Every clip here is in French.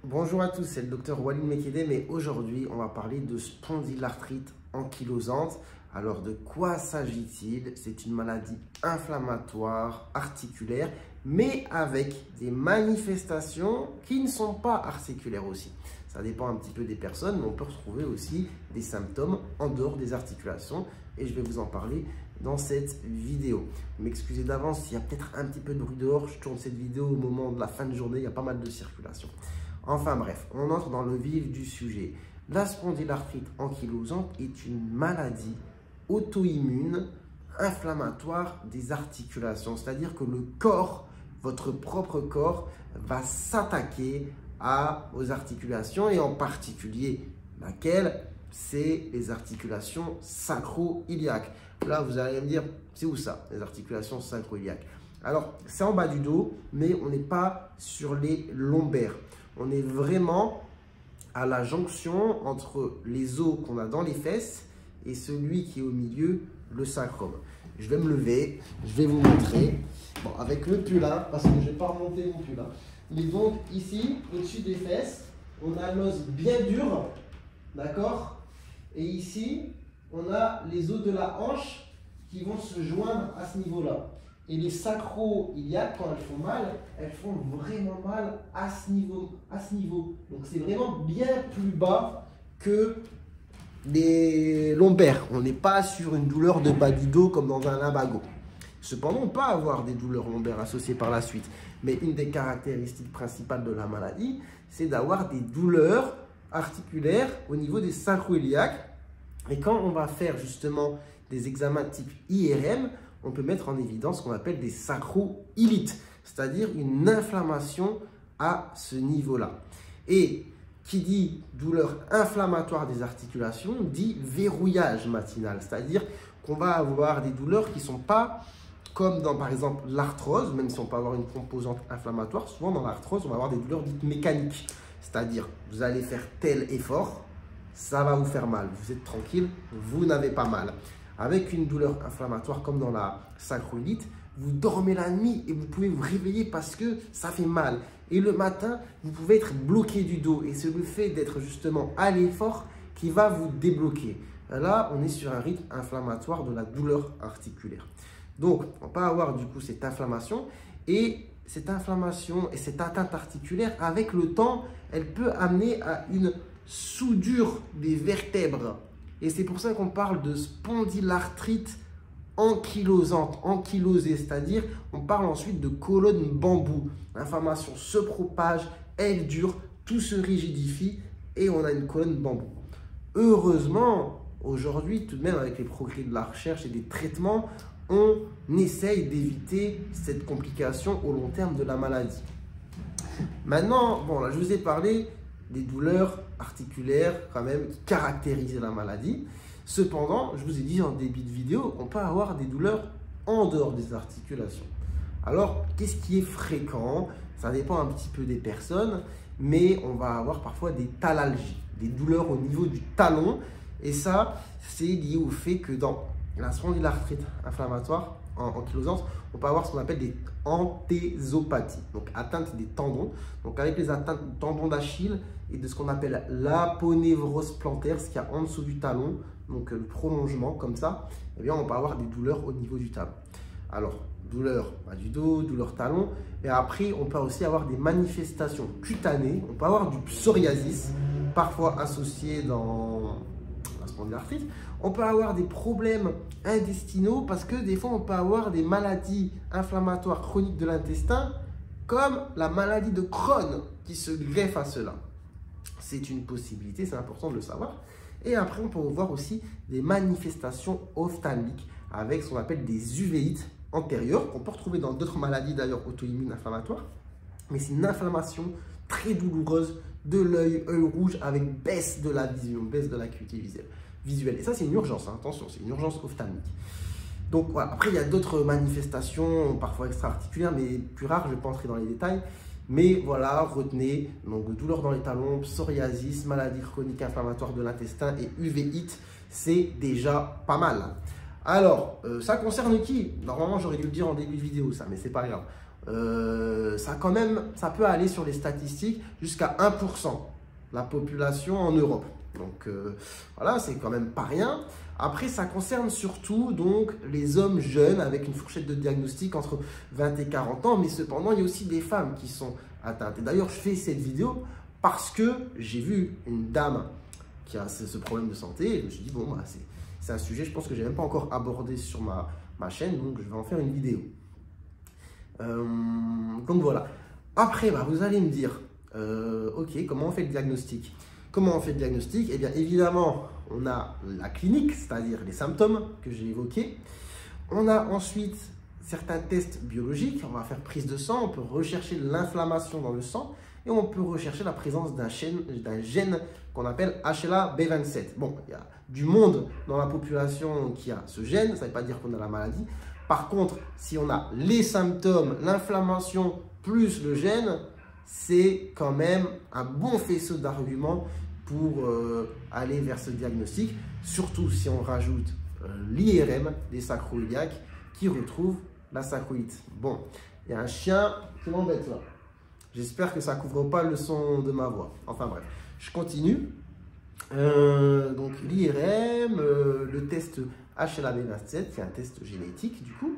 Bonjour à tous, c'est le docteur Walid Mekdé, mais aujourd'hui on va parler de spondylarthrite ankylosante. Alors de quoi s'agit-il? C'est une maladie inflammatoire articulaire, mais avec des manifestations qui ne sont pas articulaires aussi. Ça dépend un petit peu des personnes, mais on peut retrouver aussi des symptômes en dehors des articulations et je vais vous en parler dans cette vidéo. M'excusez d'avance s'il y a peut-être un petit peu de bruit dehors, je tourne cette vidéo au moment de la fin de journée, il y a pas mal de circulation. Enfin bref, on entre dans le vif du sujet. La spondylarthrite ankylosante est une maladie auto-immune inflammatoire des articulations. C'est-à-dire que le corps, votre propre corps, va s'attaquer aux articulations et en particulier laquelle? C'est les articulations sacro-iliaques. Là, vous allez me dire, c'est où ça, les articulations sacro-iliaques? Alors, c'est en bas du dos, mais on n'est pas sur les lombaires. On est vraiment à la jonction entre les os qu'on a dans les fesses et celui qui est au milieu, le sacrum. Je vais me lever, je vais vous montrer. Bon, avec le pull, hein, parce que je ne vais pas remonter mon pull. Mais donc, ici, au-dessus des fesses, on a l'os bien dur, d'accord? Et ici, on a les os de la hanche qui vont se joindre à ce niveau-là. Et les sacro-iliaques, quand elles font mal, elles font vraiment mal à ce niveau. Donc c'est vraiment bien plus bas que les lombaires. On n'est pas sur une douleur de bas du dos comme dans un lumbago. Cependant, on peut avoir des douleurs lombaires associées par la suite. Mais une des caractéristiques principales de la maladie, c'est d'avoir des douleurs articulaires au niveau des sacro-iliaques. Et quand on va faire justement des examens type IRM, on peut mettre en évidence ce qu'on appelle des sacro-ilites, c'est-à-dire une inflammation à ce niveau-là. Et qui dit douleur inflammatoire des articulations, dit verrouillage matinal, c'est-à-dire qu'on va avoir des douleurs qui ne sont pas comme dans par exemple l'arthrose, même si on peut avoir une composante inflammatoire, souvent dans l'arthrose, on va avoir des douleurs dites mécaniques, c'est-à-dire vous allez faire tel effort, ça va vous faire mal, vous êtes tranquille, vous n'avez pas mal. Avec une douleur inflammatoire comme dans la sacroiliite, vous dormez la nuit et vous pouvez vous réveiller parce que ça fait mal. Et le matin, vous pouvez être bloqué du dos. Et c'est le fait d'être justement à l'effort qui va vous débloquer. Là, on est sur un rythme inflammatoire de la douleur articulaire. Donc, on peut avoir du coup cette inflammation. Et cette inflammation et cette atteinte articulaire, avec le temps, elle peut amener à une soudure des vertèbres. Et c'est pour ça qu'on parle de spondylarthrite ankylosante, ankylosée, c'est-à-dire on parle ensuite de colonne bambou. L'inflammation se propage, elle dure, tout se rigidifie et on a une colonne bambou. Heureusement, aujourd'hui, tout de même avec les progrès de la recherche et des traitements, on essaye d'éviter cette complication au long terme de la maladie. Maintenant, bon là je vous ai parlé des douleurs articulaires quand même qui caractérisent la maladie. Cependant, je vous ai dit en début de vidéo, on peut avoir des douleurs en dehors des articulations. Alors, qu'est-ce qui est fréquent? Ça dépend un petit peu des personnes, mais on va avoir parfois des thalalgies, des douleurs au niveau du talon. Et ça, c'est lié au fait que dans la spondylarthrite inflammatoire ankylosante, on peut avoir ce qu'on appelle des anthésopathies, donc atteinte des tendons. Donc avec les atteintes du tendon d'Achille et de ce qu'on appelle l'aponévrose plantaire, ce qu'il y a en dessous du talon, donc le prolongement comme ça, eh bien on peut avoir des douleurs au niveau du talon. Alors, douleur du dos, douleur talon, et après on peut aussi avoir des manifestations cutanées, on peut avoir du psoriasis, parfois associé dans la spondylarthrite. On peut avoir des problèmes intestinaux parce que des fois on peut avoir des maladies inflammatoires chroniques de l'intestin comme la maladie de Crohn qui se greffe à cela. C'est une possibilité, c'est important de le savoir. Et après on peut voir aussi des manifestations ophtalmiques avec ce qu'on appelle des uvéites antérieures qu'on peut retrouver dans d'autres maladies d'ailleurs auto-immunes inflammatoires. Mais c'est une inflammation très douloureuse de l'œil, œil rouge avec baisse de la vision, baisse de l'acuité visuelle. Et ça, c'est une urgence, hein, attention, c'est une urgence ophtalmique. Donc voilà, après il y a d'autres manifestations, parfois extra-articulaires, mais plus rares, je ne vais pas entrer dans les détails. Mais voilà, retenez, donc douleur dans les talons, psoriasis, maladie chronique inflammatoire de l'intestin et uvéite, c'est déjà pas mal. Alors, ça concerne qui? Normalement, j'aurais dû le dire en début de vidéo, ça, mais c'est pas grave. ça peut aller sur les statistiques jusqu'à 1% la population en Europe. Donc voilà, c'est quand même pas rien. Après, ça concerne surtout donc les hommes jeunes avec une fourchette de diagnostic entre 20 et 40 ans, mais cependant, il y a aussi des femmes qui sont atteintes. Et d'ailleurs, je fais cette vidéo parce que j'ai vu une dame qui a ce problème de santé et je me suis dit, bon, bah, c'est un sujet, je pense que je n'ai même pas encore abordé sur ma chaîne, donc je vais en faire une vidéo. Donc voilà. Après, bah, vous allez me dire, ok, comment on fait le diagnostic? Comment on fait le diagnostic? Eh bien, évidemment, on a la clinique, c'est-à-dire les symptômes que j'ai évoqués. On a ensuite certains tests biologiques. On va faire prise de sang, on peut rechercher l'inflammation dans le sang et on peut rechercher la présence d'un gène qu'on appelle HLA-B27. Bon, il y a du monde dans la population qui a ce gène, ça ne veut pas dire qu'on a la maladie. Par contre, si on a les symptômes, l'inflammation plus le gène, c'est quand même un bon faisceau d'arguments pour aller vers ce diagnostic, surtout si on rajoute l'IRM des sacro-iliaques qui retrouve la sacroïlite. Bon, il y a un chien qui m'embête là. J'espère que ça ne couvre pas le son de ma voix. Enfin bref, je continue. Donc l'IRM, le test HLA-B27, qui est un test génétique du coup.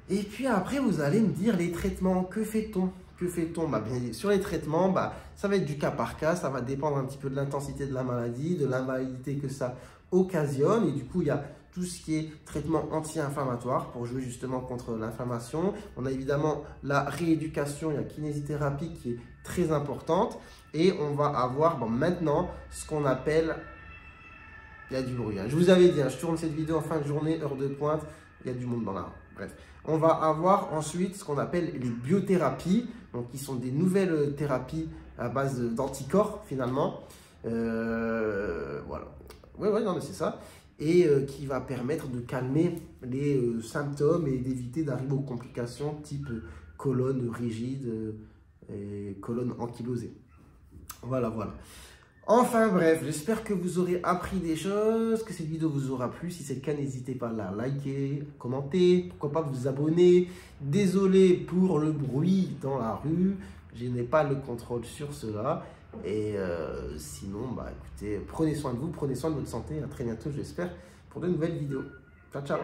Et puis après, vous allez me dire les traitements, que fait-on? Que fait-on? Bah, bien, sur les traitements, bah, ça va être du cas par cas, ça va dépendre un petit peu de l'intensité de la maladie, de l'invalidité que ça occasionne. Et du coup, il y a tout ce qui est traitement anti-inflammatoire pour jouer justement contre l'inflammation. On a évidemment la rééducation, il y a kinésithérapie qui est très importante. Et on va avoir maintenant ce qu'on appelle... Il y a du bruit. Hein. Je vous avais dit, hein, je tourne cette vidéo en fin de journée, heure de pointe, il y a du monde dans la rue. Bref, on va avoir ensuite ce qu'on appelle les biothérapies, donc qui sont des nouvelles thérapies à base d'anticorps finalement. Voilà. Ouais, non, mais c'est ça. Et qui va permettre de calmer les symptômes et d'éviter d'arriver aux complications type colonne rigide et colonne ankylosée. Voilà. Enfin bref, j'espère que vous aurez appris des choses, que cette vidéo vous aura plu. Si c'est le cas, n'hésitez pas à la liker, commenter, pourquoi pas vous abonner. Désolé pour le bruit dans la rue, je n'ai pas le contrôle sur cela. Et sinon, bah écoutez, prenez soin de vous, prenez soin de votre santé. À très bientôt, j'espère, pour de nouvelles vidéos. Ciao.